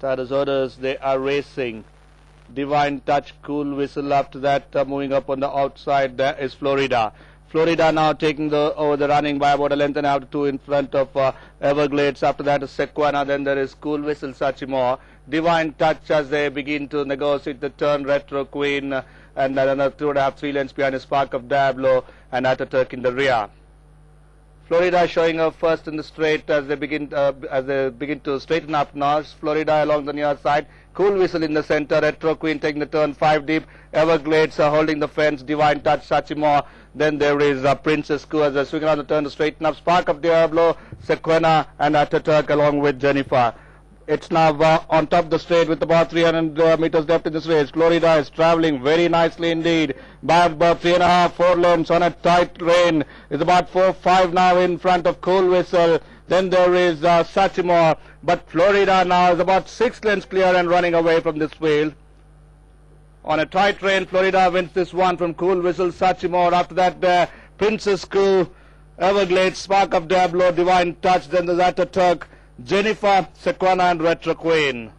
Status orders, they are racing. Divine Touch, Cool Whistle. After that, moving up on the outside, there is Florida. Florida now taking over the running by about a length and a half to 2 in front of Everglades. After that is Sequana. Then there is Cool Whistle, Sachimore. Divine Touch as they begin to negotiate the turn. Retro Queen and another 2.5, 3 lengths behind is Spark of Diablo and Ataturk in the rear. Florida showing up first in the straight as they begin to straighten up now. Florida along the near side. Cool Whistle in the center. Retro Queen taking the turn 5 deep. Everglades holding the fence. Divine Touch, Sachimore. Then there is Princess Ku as they swing around the turn to straighten up. Spark of Diablo, Sequana and Ataturk along with Jennifer. It's now on top of the straight with about 300 meters left in this race. Florida is traveling very nicely indeed. By about 3.5, 4 lengths on a tight rein. It's about 4-5 now in front of Cool Whistle. Then there is Sachimore. But Florida now is about 6 lengths clear and running away from this field. On a tight rein, Florida wins this one from Cool Whistle, Sachimore. After that, Princess Ku, Everglades, Spark of Diablo, Divine Touch. Then there's Ataturk, Jennifer, Sequana and Retro Queen.